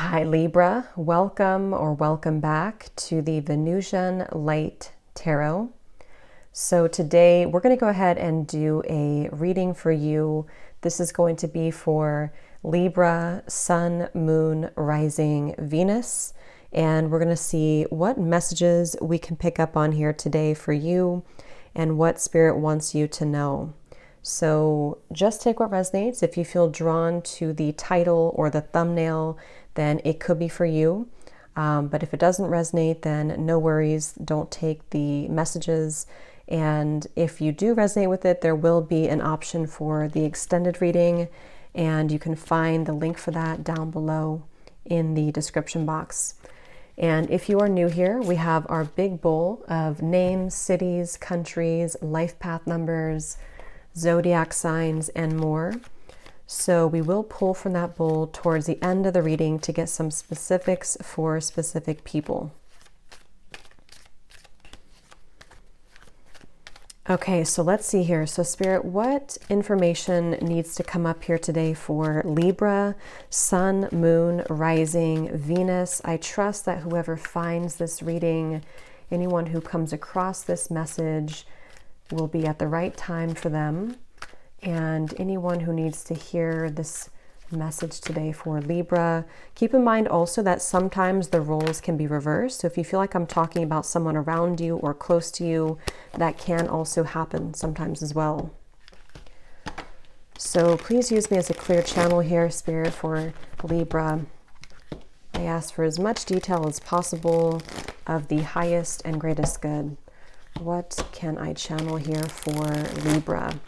Hi Libra, welcome back to the Venusian Light Tarot. So today we're going to go ahead and do a reading for you. This is going to be for Libra, Sun, Moon, Rising, Venus, and we're going to see what messages we can pick up on here today for you and what Spirit wants you to know. So just take what resonates. If you feel drawn to the title or the thumbnail, then it could be for you. But if it doesn't resonate, then no worries. Don't take the messages. And if you do resonate with it, there will be an option for the extended reading, and you can find the link for that down below in the description box. And if you are new here, we have our big bowl of names, cities, countries, life path numbers, zodiac signs, and more. So we will pull from that bowl towards the end of the reading to get some specifics for specific people. Okay, so let's see here. So Spirit, what information needs to come up here today for Libra, Sun, Moon, Rising, Venus? I trust that whoever finds this reading, anyone who comes across this message, will be at the right time for them. And anyone who needs to hear this message today for Libra, keep in mind also that sometimes the roles can be reversed. So if you feel like I'm talking about someone around you or close to you, that can also happen sometimes as well. So please use me as a clear channel here, Spirit, for Libra. I ask for as much detail as possible of the highest and greatest good. What can I channel here for Libra?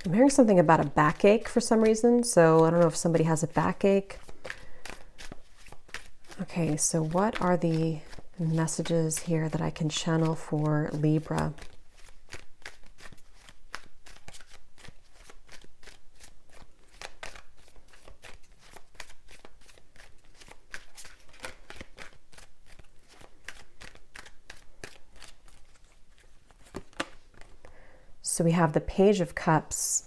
I'm hearing something about a backache for some reason, so I don't know if somebody has a backache. Okay, so what are the messages here that I can channel for Libra? So we have the Page of Cups.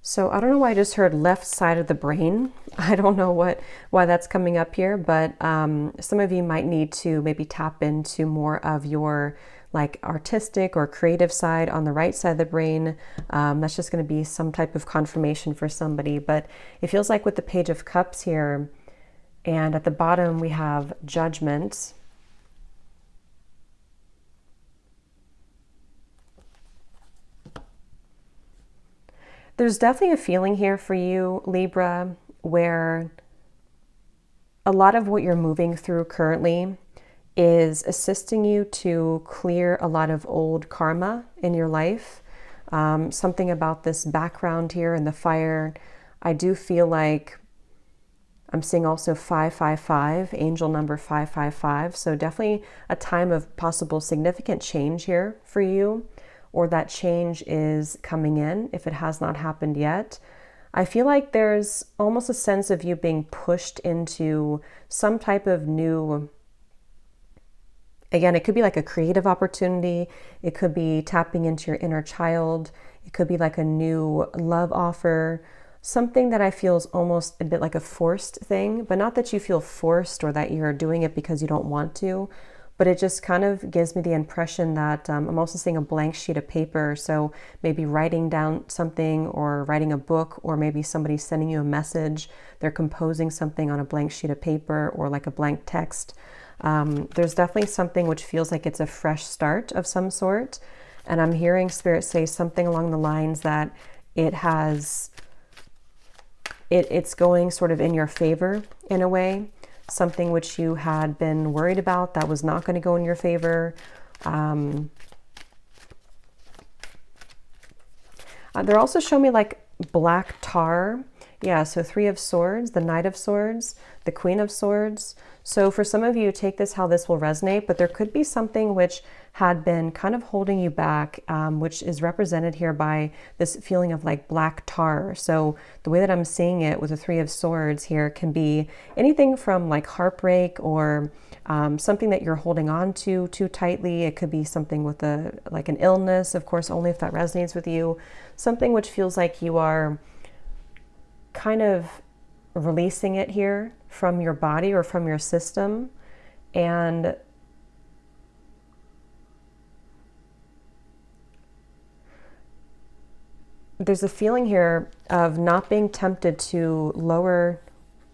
So I don't know why I just heard left side of the brain. I don't know why that's coming up here, but some of you might need to maybe tap into more of your like artistic or creative side on the right side of the brain. That's just going to be some type of confirmation for somebody. But it feels like with the Page of Cups here, and at the bottom we have Judgment. There's definitely a feeling here for you, Libra, where a lot of what you're moving through currently is assisting you to clear a lot of old karma in your life. Something about this background here in the fire, I do feel like I'm seeing also 555, angel number 555. So definitely a time of possible significant change here for you, or that change is coming in if it has not happened yet. I feel like there's almost a sense of you being pushed into some type of new, again, it could be like a creative opportunity. It could be tapping into your inner child. It could be like a new love offer, something that I feel is almost a bit like a forced thing, but not that you feel forced or that you're doing it because you don't want to. But it just kind of gives me the impression that I'm also seeing a blank sheet of paper. So maybe writing down something or writing a book, or maybe somebody's sending you a message. They're composing something on a blank sheet of paper or like a blank text. There's definitely something which feels like it's a fresh start of some sort. And I'm hearing Spirit say something along the lines that it's going sort of in your favor in a way. Something which you had been worried about that was not going to go in your favor. They're also showing me like black tar. Yeah, so 3 of Swords, the Knight of Swords, the Queen of Swords. So for some of you, take this how this will resonate, but there could be something which had been kind of holding you back, which is represented here by this feeling of like black tar. So the way that I'm seeing it with the Three of Swords here can be anything from like heartbreak or something that you're holding on to too tightly. It could be something with like an illness, of course, only if that resonates with you. Something which feels like you are kind of releasing it here from your body or from your system. And there's a feeling here of not being tempted to lower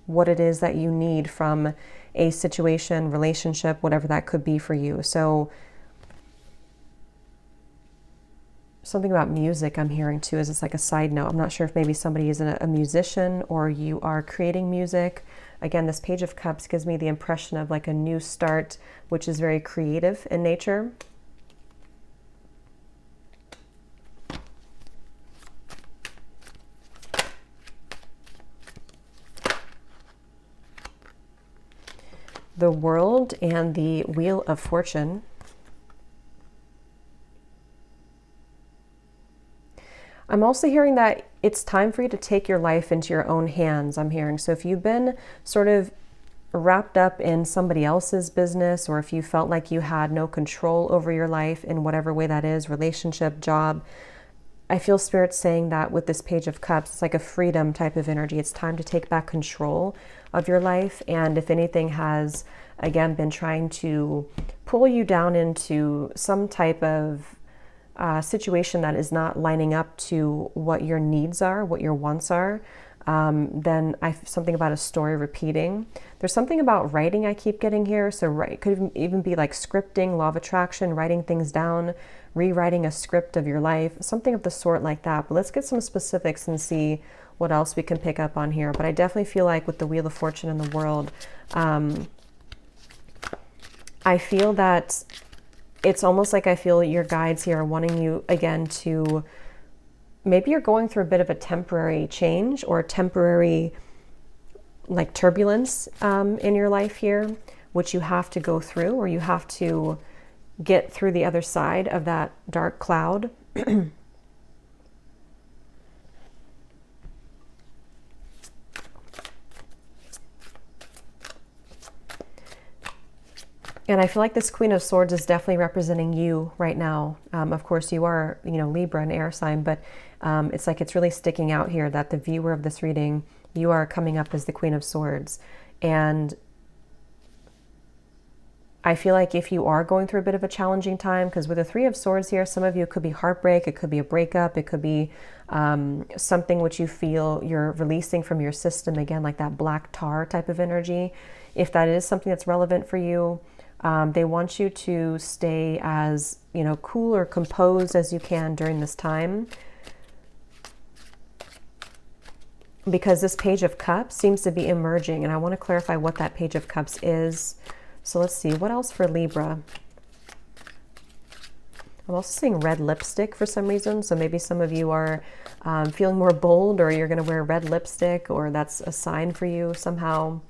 what it is that you need from a situation, relationship, whatever that could be for you. So something about music I'm hearing too, is it's like a side note. I'm not sure if maybe somebody is a musician or you are creating music. Again, this Page of Cups gives me the impression of like a new start, which is very creative in nature. The World and the Wheel of Fortune. I'm also hearing that it's time for you to take your life into your own hands, I'm hearing. So if you've been sort of wrapped up in somebody else's business, or if you felt like you had no control over your life in whatever way that is, relationship, job, I feel Spirit saying that with this Page of Cups, it's like a freedom type of energy. It's time to take back control of your life. And if anything has, again, been trying to pull you down into some type of situation that is not lining up to what your needs are, what your wants are, then something about a story repeating. There's something about writing I keep getting here. So it could even be like scripting, law of attraction, writing things down, rewriting a script of your life, something of the sort like that. But let's get some specifics and see what else we can pick up on here. But I definitely feel like with the Wheel of Fortune and the World, I feel that it's almost like I feel your guides here are wanting you again to, maybe you're going through a bit of a temporary change or temporary like turbulence in your life here, which you have to go through, or you have to get through the other side of that dark cloud. And I feel like this Queen of Swords is definitely representing you right now. Of course, you are, Libra, an air sign, but it's like it's really sticking out here that the viewer of this reading, you are coming up as the Queen of Swords. And I feel like if you are going through a bit of a challenging time, because with the Three of Swords here, some of you, it could be heartbreak, it could be a breakup, it could be something which you feel you're releasing from your system, again, like that black tar type of energy. If that is something that's relevant for you, they want you to stay as, cool or composed as you can during this time. Because this Page of Cups seems to be emerging, and I want to clarify what that Page of Cups is. So let's see, what else for Libra? I'm also seeing red lipstick for some reason. So maybe some of you are feeling more bold, or you're going to wear red lipstick, or that's a sign for you somehow.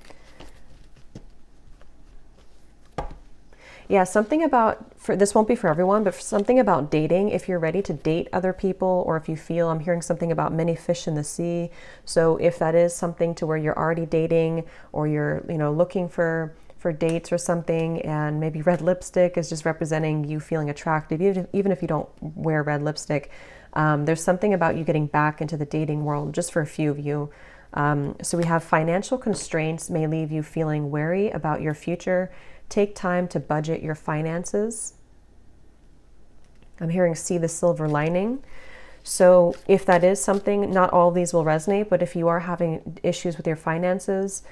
Yeah, something about, this won't be for everyone, but something about dating, if you're ready to date other people, or if you feel, I'm hearing something about many fish in the sea. So if that is something to where you're already dating, or you're, looking for dates or something, and maybe red lipstick is just representing you feeling attractive, even if you don't wear red lipstick, there's something about you getting back into the dating world, just for a few of you. So we have financial constraints may leave you feeling wary about your future. Take time to budget your finances. I'm hearing see the silver lining. So if that is something, not all of these will resonate, but if you are having issues with your finances,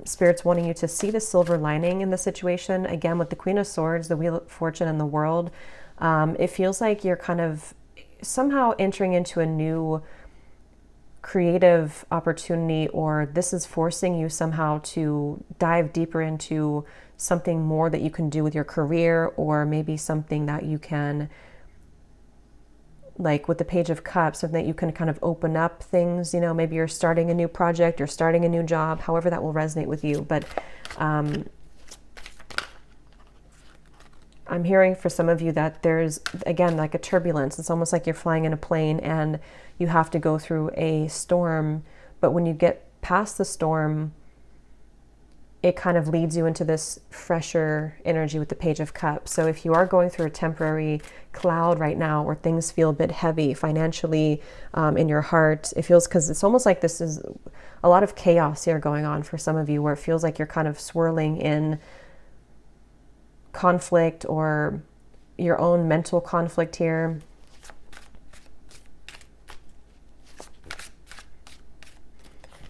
Spirit's wanting you to see the silver lining in the situation. Again, with the Queen of Swords, the Wheel of Fortune, and the World, it feels like you're kind of somehow entering into a new creative opportunity, or this is forcing you somehow to dive deeper into something more that you can do with your career, or maybe something that you can, like with the Page of Cups, something that you can kind of open up things, maybe you're starting a new project, you're starting a new job, however that will resonate with you. But I'm I'm hearing for some of you that there's, again, like a turbulence. It's almost like you're flying in a plane and you have to go through a storm. But when you get past the storm, it kind of leads you into this fresher energy with the Page of Cups. So if you are going through a temporary cloud right now, where things feel a bit heavy financially, in your heart, it feels, because it's almost like this is a lot of chaos here going on for some of you, where it feels like you're kind of swirling in conflict or your own mental conflict here.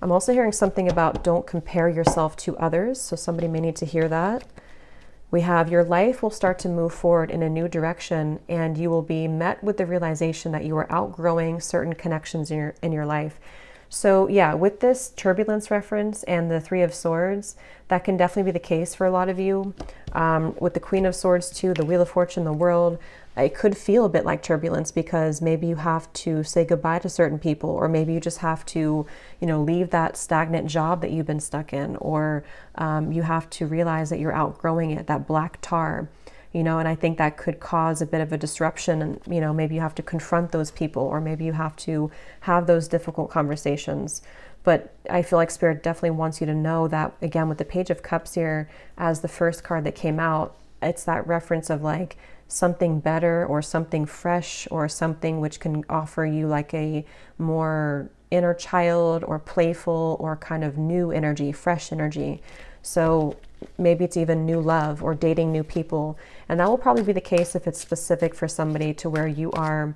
I'm also hearing something about don't compare yourself to others. So somebody may need to hear that. We have your life will start to move forward in a new direction, and you will be met with the realization that you are outgrowing certain connections in your life. So yeah, with this turbulence reference and the Three of Swords, that can definitely be the case for a lot of you. With the Queen of Swords too, the Wheel of Fortune, the World, it could feel a bit like turbulence, because maybe you have to say goodbye to certain people, or maybe you just have to, leave that stagnant job that you've been stuck in, or you have to realize that you're outgrowing it, that black tar. And I think that could cause a bit of a disruption, and, maybe you have to confront those people, or maybe you have to have those difficult conversations. But I feel like Spirit definitely wants you to know that, again, with the Page of Cups here as the first card that came out, it's that reference of like something better or something fresh or something which can offer you like a more inner child or playful or kind of new energy, fresh energy. So maybe it's even new love or dating new people. And that will probably be the case if it's specific for somebody, to where you are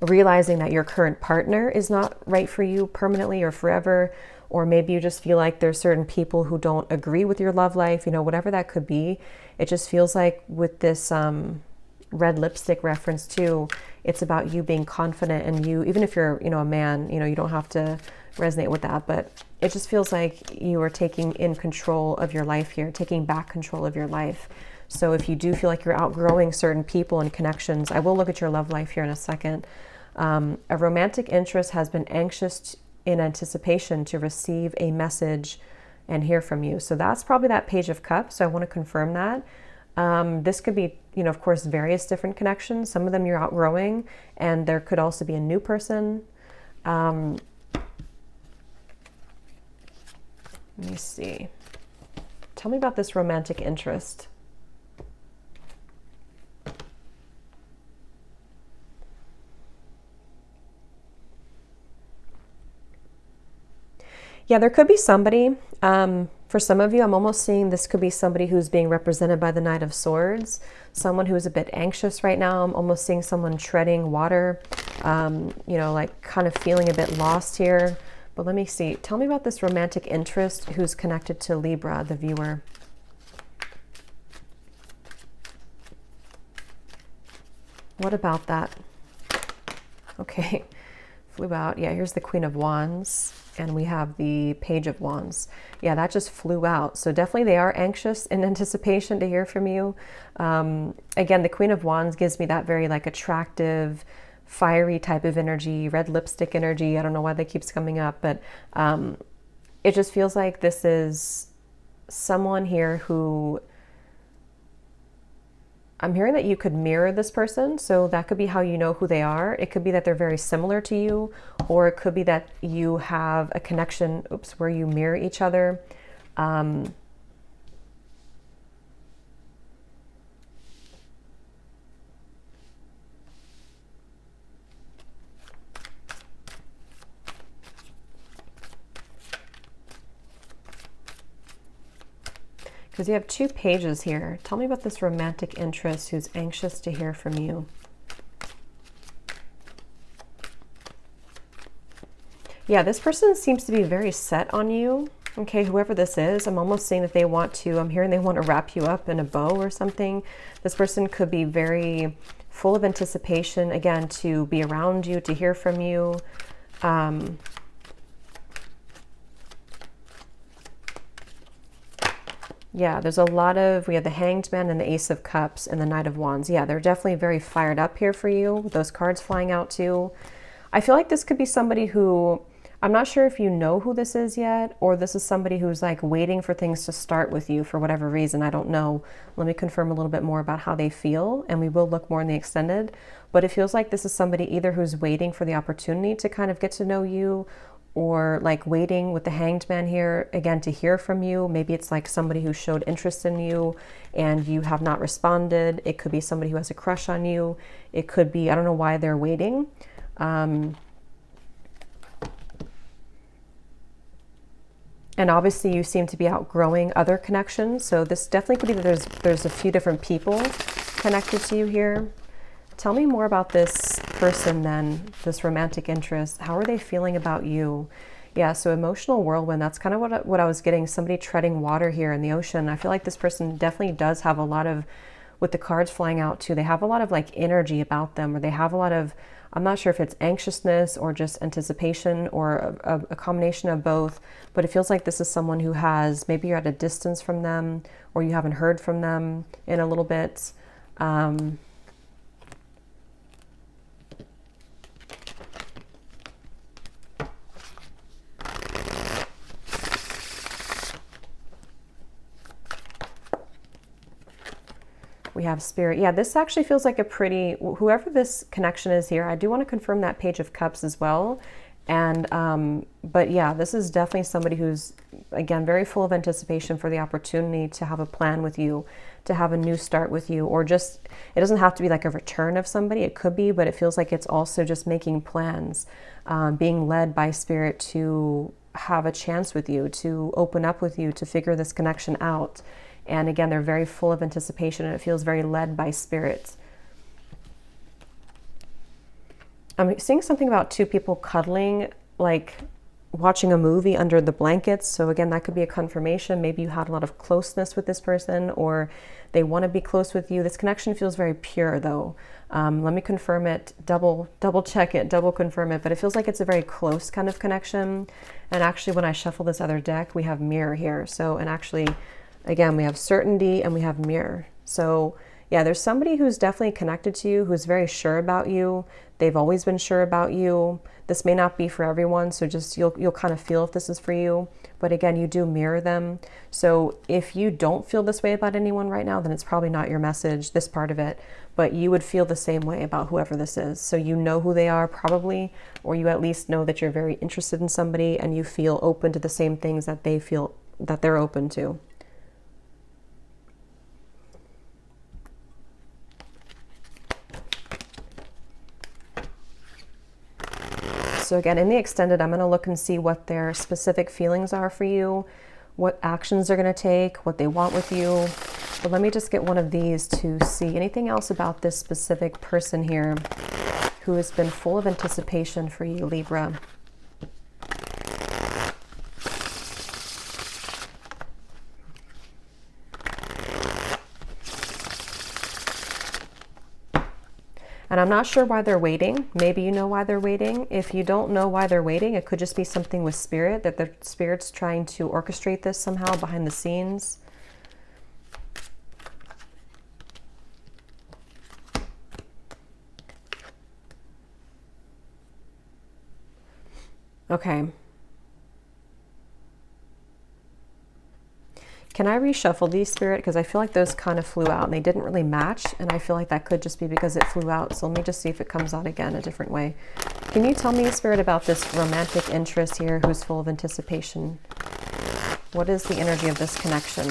realizing that your current partner is not right for you permanently or forever. Or maybe you just feel like there's certain people who don't agree with your love life, whatever that could be. It just feels like with this red lipstick reference too, it's about you being confident, and you, even if you're, a man, you don't have to resonate with that, but it just feels like you are taking in control of your life here, taking back control of your life. So if you do feel like you're outgrowing certain people and connections, I will look at your love life here in a second. A romantic interest has been anxious in anticipation to receive a message and hear from you. So that's probably that Page of Cups. So I want to confirm that. This could be, of course, various different connections. Some of them you're outgrowing, and there could also be a new person. Let me see. Tell me about this romantic interest. Yeah, there could be somebody. For some of you, I'm almost seeing this could be somebody who's being represented by the Knight of Swords, someone who's a bit anxious right now. I'm almost seeing someone treading water, like kind of feeling a bit lost here. But let me see. Tell me about this romantic interest who's connected to Libra, the viewer. What about that? Okay, flew out. Yeah, here's the Queen of Wands, and we have the Page of Wands. Yeah, that just flew out. So definitely they are anxious in anticipation to hear from you. Again, the Queen of Wands gives me that very like attractive, fiery type of energy, red lipstick energy. I don't know why that keeps coming up, but it just feels like this is someone here who, I'm hearing that you could mirror this person. So that could be how you know who they are. It could be that they're very similar to you, or it could be that you have a connection, where you mirror each other. Because you have two pages here. Tell me about this romantic interest who's anxious to hear from you. Yeah, this person seems to be very set on you. Okay, whoever this is, I'm almost seeing that they want to, I'm hearing they want to wrap you up in a bow or something. This person could be very full of anticipation, again, to be around you, to hear from you. Yeah, there's a lot of, we have the Hanged Man and the Ace of Cups and the Knight of Wands. Yeah, they're definitely very fired up here for you. Those cards flying out too. I feel like this could be somebody who, I'm not sure if you know who this is yet, or this is somebody who's like waiting for things to start with you for whatever reason. I don't know. Let me confirm a little bit more about how they feel, and we will look more in the extended. But it feels like this is somebody either who's waiting for the opportunity to kind of get to know you, or like waiting with the Hanged Man here, again, to hear from you. Maybe it's like somebody who showed interest in you and you have not responded. It could be somebody who has a crush on you. It could be, I don't know why they're waiting. And obviously you seem to be outgrowing other connections. So this definitely could be that there's a few different people connected to you here. Tell me more about this person then, this romantic interest. How are they feeling about you? Yeah, so emotional whirlwind, that's kind of what I was getting. Somebody treading water here in the ocean. I feel like this person definitely does have a lot of, with the cards flying out too, they have a lot of like energy about them, or they have a lot of, I'm not sure if it's anxiousness or just anticipation or a combination of both, but it feels like this is someone who has, maybe you're at a distance from them or you haven't heard from them in a little bit. We have Spirit. Yeah, this actually feels like a pretty, whoever this connection is here, I do want to confirm that Page of Cups as well. And, but yeah, this is definitely somebody who's, again, very full of anticipation for the opportunity to have a plan with you, to have a new start with you, or just, it doesn't have to be like a return of somebody. It could be, but it feels like it's also just making plans, being led by Spirit to have a chance with you, to open up with you, to figure this connection out. And again, they're very full of anticipation, and it feels very led by Spirit. I'm seeing something about two people cuddling, like watching a movie under the blankets. So again, that could be a confirmation. Maybe you had a lot of closeness with this person, or they want to be close with you. This connection feels very pure though. Let me confirm it, double check it, double confirm it, but it feels like it's a very close kind of connection. And actually when I shuffle this other deck, we have Mirror here. So, and actually, again, we have Certainty and we have Mirror. So yeah, there's somebody who's definitely connected to you, who's very sure about you. They've always been sure about you. This may not be for everyone, so just you'll kind of feel if this is for you. But again, you do mirror them. So if you don't feel this way about anyone right now, then it's probably not your message, this part of it. But you would feel the same way about whoever this is. So you know who they are probably, or you at least know that you're very interested in somebody and you feel open to the same things that they feel that they're open to. So again, in the extended, I'm going to look and see what their specific feelings are for you, what actions they're going to take, what they want with you. But let me just get one of these to see anything else about this specific person here who has been full of anticipation for you, Libra. And I'm not sure why they're waiting. Maybe you know why they're waiting. If you don't know why they're waiting, it could just be something with Spirit, that the Spirit's trying to orchestrate this somehow behind the scenes. Okay. Can I reshuffle these, Spirit? Because I feel like those kind of flew out and they didn't really match. And I feel like that could just be because it flew out. So let me just see if it comes out again a different way. Can you tell me, Spirit, about this romantic interest here who's full of anticipation? What is the energy of this connection?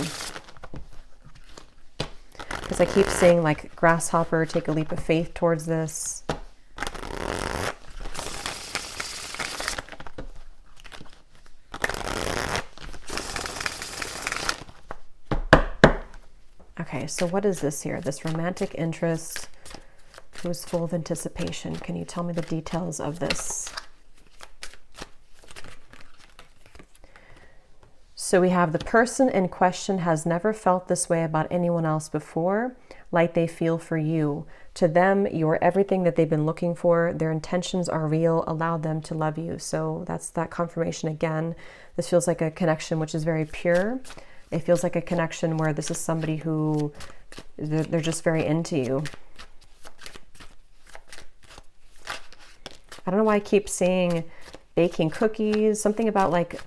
Because I keep seeing like grasshopper, take a leap of faith towards this. Okay, so what is this here? This romantic interest who's full of anticipation. Can you tell me the details of this? So we have the person in question has never felt this way about anyone else before, like they feel for you. To them, you're everything that they've been looking for. Their intentions are real. Allow them to love you. So that's that confirmation again. This feels like a connection which is very pure. It feels like a connection where this is somebody who they're just very into you. I don't know why I keep seeing baking cookies, something about like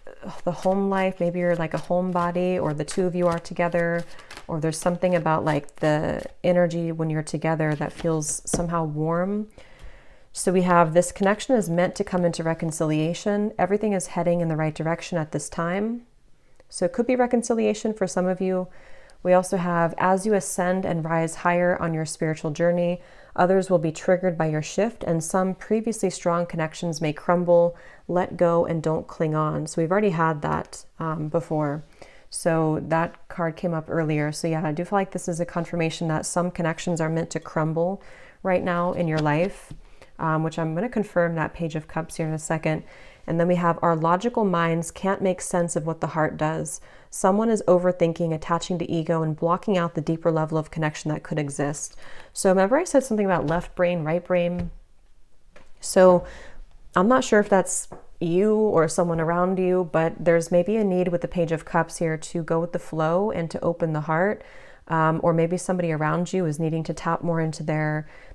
the home life. Maybe you're like a homebody, or the two of you are together, or there's something about like the energy when you're together that feels somehow warm. So we have this connection is meant to come into reconciliation. Everything is heading in the right direction at this time. So it could be reconciliation for some of you. We also have, as you ascend and rise higher on your spiritual journey, others will be triggered by your shift, and some previously strong connections may crumble, let go, and don't cling on. So we've already had that before. So that card came up earlier. So yeah, I do feel like this is a confirmation that some connections are meant to crumble right now in your life, which I'm going to confirm that Page of Cups here in a second. And then we have, our logical minds can't make sense of what the heart does. Someone is overthinking, attaching to ego, and blocking out the deeper level of connection that could exist. So remember I said something about left brain, right brain? So I'm not sure if that's you or someone around you, but there's maybe a need with the Page of Cups here to go with the flow and to open the heart. Or maybe somebody around you is needing to tap more into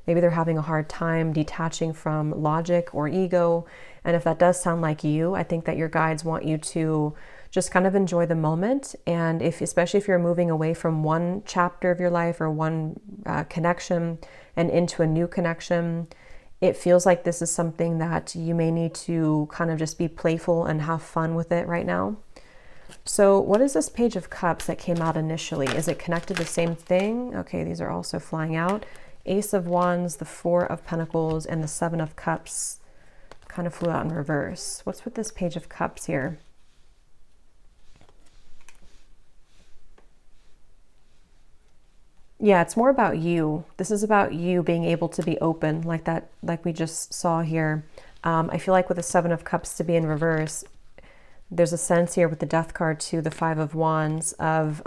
maybe they're having a hard time detaching from logic or ego. And if that does sound like you, I think that your guides want you to just kind of enjoy the moment. And especially if you're moving away from one chapter of your life or one connection and into a new connection, it feels like this is something that you may need to kind of just be playful and have fun with it right now. So what is this Page of Cups that came out initially? Is it connected to the same thing? Okay, these are also flying out. Ace of Wands, the Four of Pentacles, and the Seven of Cups kind of flew out in reverse. What's with this Page of Cups here? Yeah, it's more about you. This is about you being able to be open like that, like we just saw here. I feel like with the Seven of Cups to be in reverse, there's a sense here with the Death card to the Five of Wands of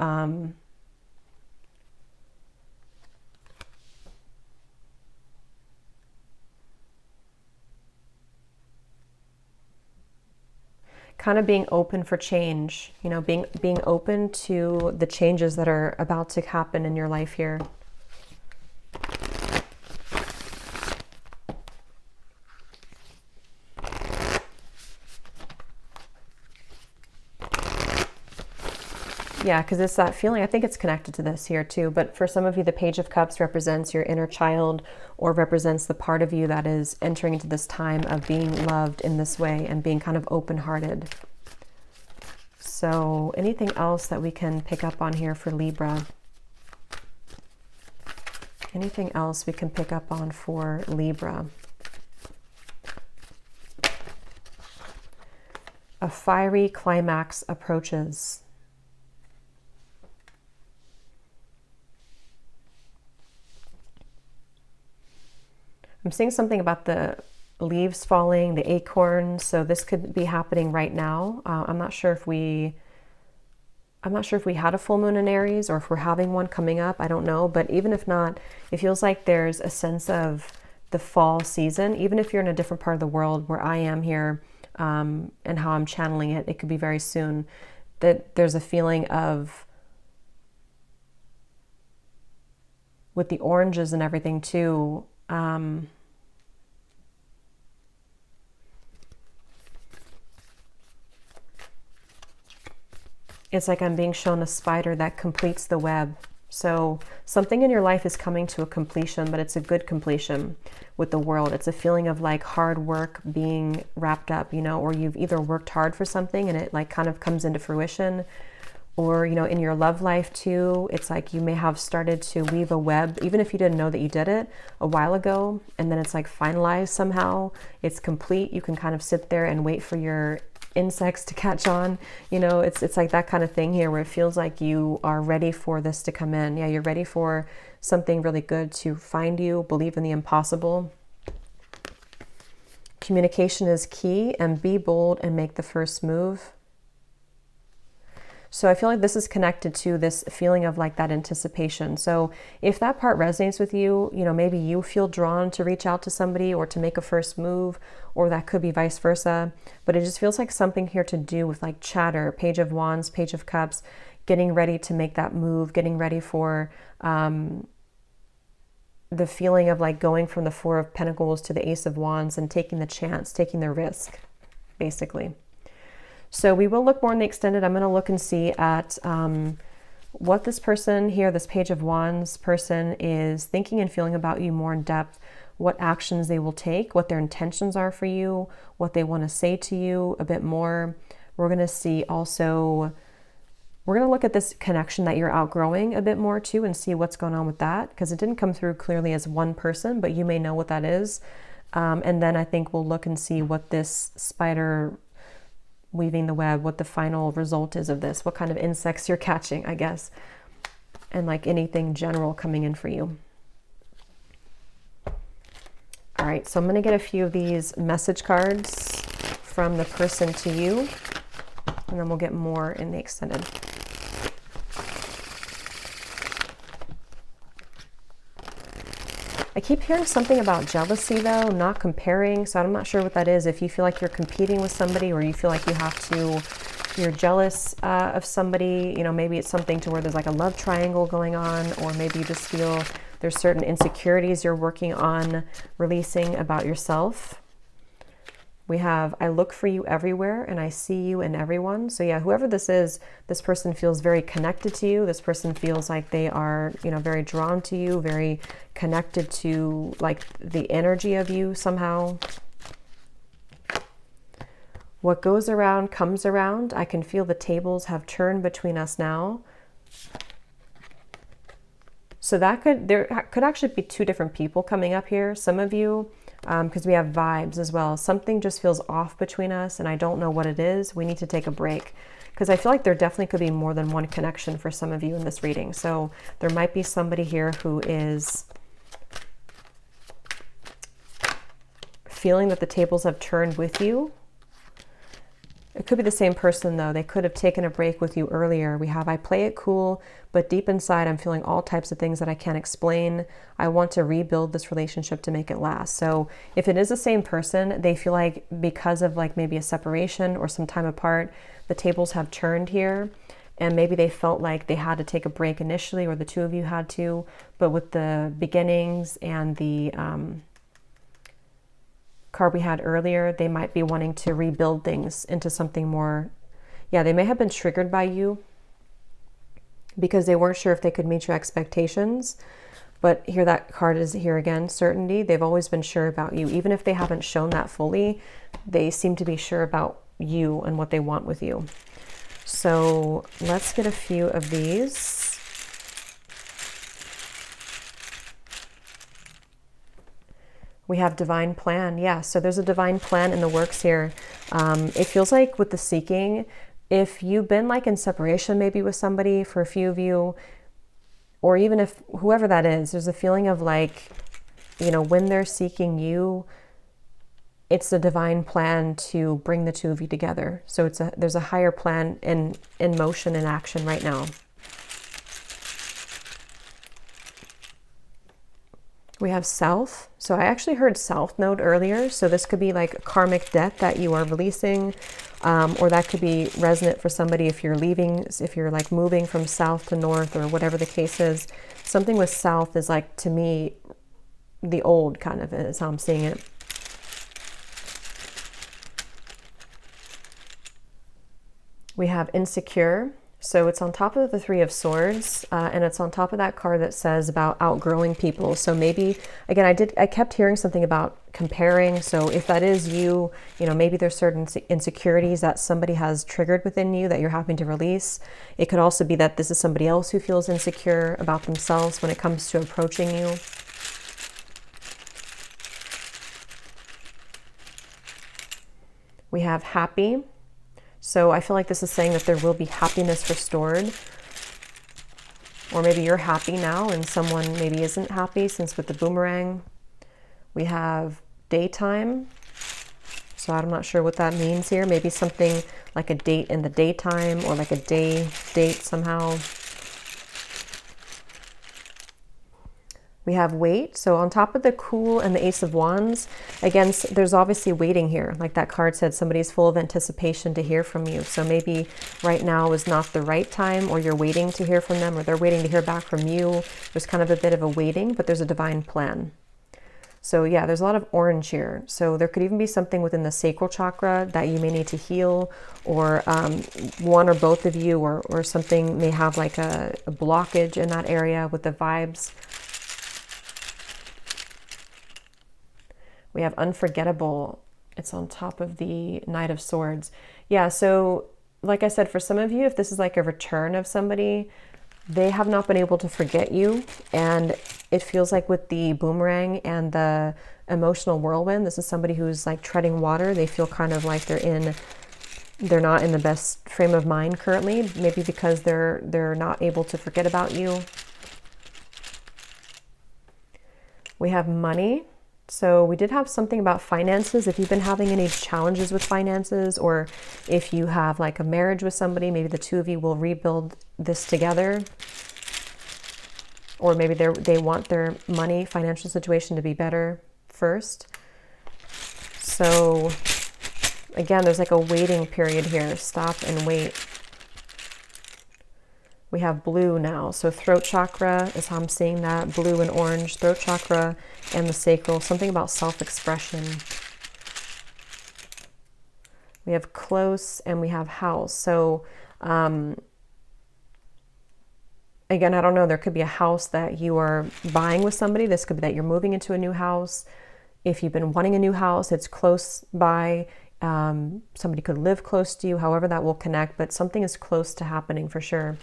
kind of being open for change, you know, being open to the changes that are about to happen in your life here. Yeah, because it's that feeling, I think it's connected to this here too, but for some of you, the Page of Cups represents your inner child or represents the part of you that is entering into this time of being loved in this way and being kind of open-hearted. So anything else that we can pick up on here for Libra? Anything else we can pick up on for Libra? A fiery climax approaches. I'm seeing something about the leaves falling, the acorns, so this could be happening right now. I'm not sure if we had a full moon in Aries or if we're having one coming up. I don't know, but even if not, it feels like there's a sense of the fall season, even if you're in a different part of the world where I am here, and how I'm channeling it. It could be very soon that there's a feeling of, with the oranges and everything too, it's like I'm being shown a spider that completes the web. So something in your life is coming to a completion, but it's a good completion with the world. It's a feeling of like hard work being wrapped up, you know, or you've either worked hard for something and it like kind of comes into fruition, or, you know, in your love life too, it's like you may have started to weave a web, even if you didn't know that you did it a while ago, and then it's like finalized somehow, it's complete. You can kind of sit there and wait for your insects to catch on, you know, it's like that kind of thing here where it feels like you are ready for this to come in. Yeah, you're ready for something really good to find you. Believe in the impossible. Communication is key, and be bold and make the first move. So I feel like this is connected to this feeling of like that anticipation. So if that part resonates with you, you know, maybe you feel drawn to reach out to somebody or to make a first move, or that could be vice versa. But it just feels like something here to do with like chatter, Page of Wands, Page of Cups, getting ready to make that move, getting ready for the feeling of like going from the Four of Pentacles to the Ace of Wands and taking the chance, taking the risk. basically. So we will look more in the extended. I'm going to look and see at what this person here, this Page of Wands person, is thinking and feeling about you more in depth, what actions they will take, what their intentions are for you, what they want to say to you a bit more. We're going to see also, we're going to look at this connection that you're outgrowing a bit more too and see what's going on with that, because it didn't come through clearly as one person, but you may know what that is. And then I think we'll look and see what this spider weaving the web, what the final result is of this, what kind of insects you're catching, I guess, and like anything general coming in for you. All right, so I'm going to get a few of these message cards from the person to you, and then we'll get more in the extended. I keep hearing something about jealousy though, not comparing. So I'm not sure what that is. If you feel like you're competing with somebody, or you feel like you're jealous of somebody, you know, maybe it's something to where there's like a love triangle going on, or maybe you just feel there's certain insecurities you're working on releasing about yourself. We have, I look for you everywhere and I see you in everyone. So yeah, whoever this is, this person feels very connected to you. This person feels like they are, you know, very drawn to you, very connected to like the energy of you somehow. What goes around comes around. I can feel the tables have turned between us now. So that there could actually be two different people coming up here. Some of you, because we have vibes as well. Something just feels off between us and I don't know what it is. We need to take a break, because I feel like there definitely could be more than one connection for some of you in this reading. So there might be somebody here who is feeling that the tables have turned with you. It could be the same person though. They could have taken a break with you earlier. We have, I play it cool, but deep inside I'm feeling all types of things that I can't explain. I want to rebuild this relationship to make it last. So if it is the same person, they feel like because of like maybe a separation or some time apart, the tables have turned here. And maybe they felt like they had to take a break initially, or the two of you had to, but with the beginnings and the card we had earlier, they might be wanting to rebuild things into something more. Yeah, they may have been triggered by you because they weren't sure if they could meet your expectations. But here, that card is here again, certainty. They've always been sure about you. Even if they haven't shown that fully, they seem to be sure about you and what they want with you. So let's get a few of these. We have divine plan. Yeah, so there's a divine plan in the works here. It feels like with the seeking, if you've been like in separation maybe with somebody for a few of you, or even if whoever that is, there's a feeling of like, you know, when they're seeking you, it's the divine plan to bring the two of you together. So there's a higher plan in motion and action right now. We have South. So I actually heard South Node earlier. So this could be like a karmic debt that you are releasing, or that could be resonant for somebody if you're leaving, if you're like moving from south to north or whatever the case is. Something with South is like, to me, the old kind of is how I'm seeing it. We have Insecure. So it's on top of the Three of Swords, and it's on top of that card that says about outgrowing people. So maybe, again, I kept hearing something about comparing. So if that is you, you know, maybe there's certain insecurities that somebody has triggered within you that you're having to release. It could also be that this is somebody else who feels insecure about themselves when it comes to approaching you. We have Happy. So I feel like this is saying that there will be happiness restored. Or maybe you're happy now and someone maybe isn't happy, since with the boomerang. We have Daytime. So I'm not sure what that means here. Maybe something like a date in the daytime, or like a date somehow. We have Wait. So on top of the Cool and the Ace of Wands, again, there's obviously waiting here. Like that card said, somebody's full of anticipation to hear from you. So maybe right now is not the right time, or you're waiting to hear from them, or they're waiting to hear back from you. There's kind of a bit of a waiting, but there's a divine plan. So yeah, there's a lot of orange here. So there could even be something within the sacral chakra that you may need to heal, or one or both of you, or something may have like a blockage in that area with the vibes. We have unforgettable. It's on top of the Knight of Swords. Yeah, so like I said, for some of you, if this is like a return of somebody, they have not been able to forget you. And it feels like with the boomerang and the emotional whirlwind, this is somebody who's like treading water. They feel kind of like they're not in the best frame of mind currently, maybe because they're not able to forget about you. We have money. So we did have something about finances. If you've been having any challenges with finances, or if you have like a marriage with somebody, maybe the two of you will rebuild this together. Or maybe they want their money, financial situation to be better first. So again, there's like a waiting period here. Stop and wait. We have blue now. So throat chakra is how I'm seeing that. Blue and orange. Throat chakra and the sacral. Something about self-expression. We have close and we have house. So again, I don't know. There could be a house that you are buying with somebody. This could be that you're moving into a new house. If you've been wanting a new house, it's close by. Somebody could live close to you. However that will connect. But something is close to happening for sure.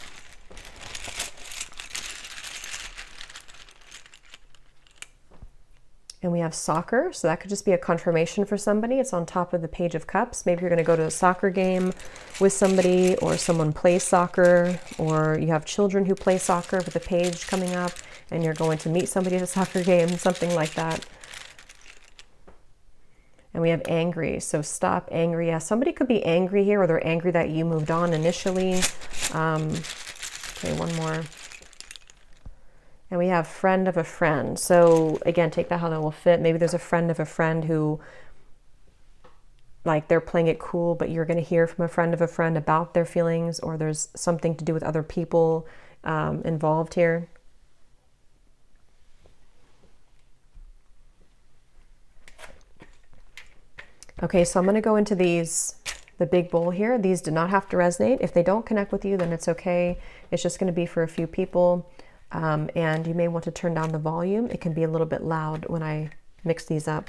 And we have soccer, so that could just be a confirmation for somebody. It's on top of the Page of Cups. Maybe you're going to go to a soccer game with somebody, or someone plays soccer, or you have children who play soccer with a page coming up, and you're going to meet somebody at a soccer game, something like that. And we have angry, so stop, angry. Yeah, somebody could be angry here, or they're angry that you moved on initially. Okay, one more. And we have friend of a friend. So again, take that how that will fit. Maybe there's a friend of a friend who, like, they're playing it cool, but you're going to hear from a friend of a friend about their feelings, or there's something to do with other people involved here. Okay, so I'm going to go into these, the big bowl here. These do not have to resonate. If they don't connect with you, then it's okay. It's just going to be for a few people. And you may want to turn down the volume. It can be a little bit loud when I mix these up.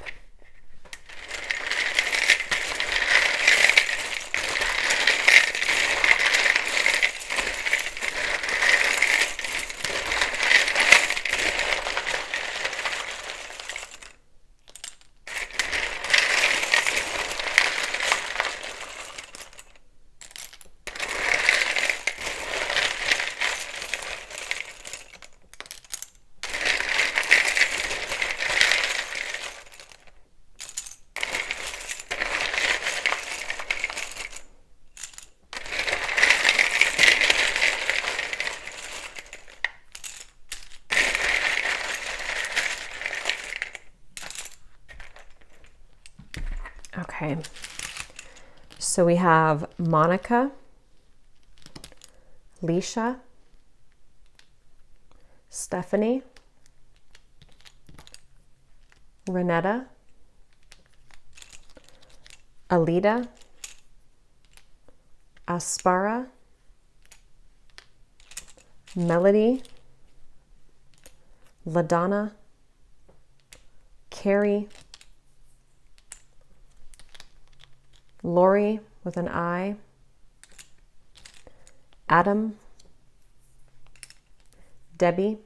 Okay, so we have Monica, Leisha, Stephanie, Renetta, Alida, Aspara, Melody, LaDonna, Carrie, Lori with an I, Adam, Debbie,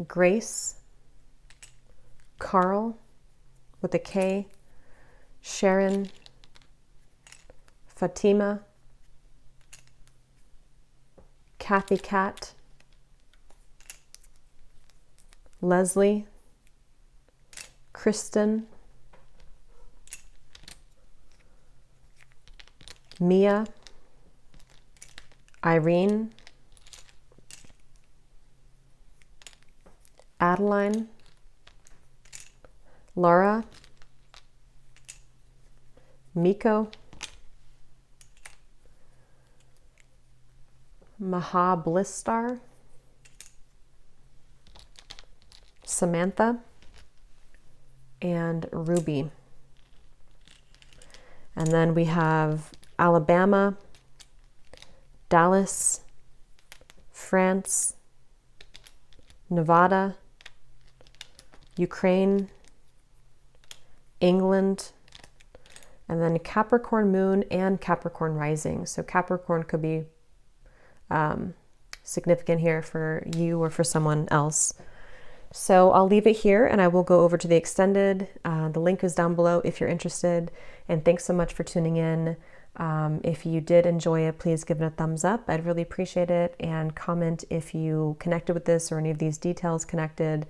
Grace, Carl with a K, Sharon, Fatima, Kathy Cat, Leslie, Kristen, Mia, Irene, Adeline, Laura, Miko, Maha Blistar, Samantha, and Ruby. And then we have Alabama, Dallas, France, Nevada, Ukraine, England, and then Capricorn moon and Capricorn rising. So Capricorn could be significant here for you or for someone else. So I'll leave it here and I will go over to the extended. The link is down below if you're interested. And thanks so much for tuning in. If you did enjoy it, please give it a thumbs up. I'd really appreciate it. And comment if you connected with this or any of these details connected.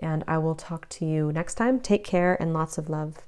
And I will talk to you next time. Take care and lots of love.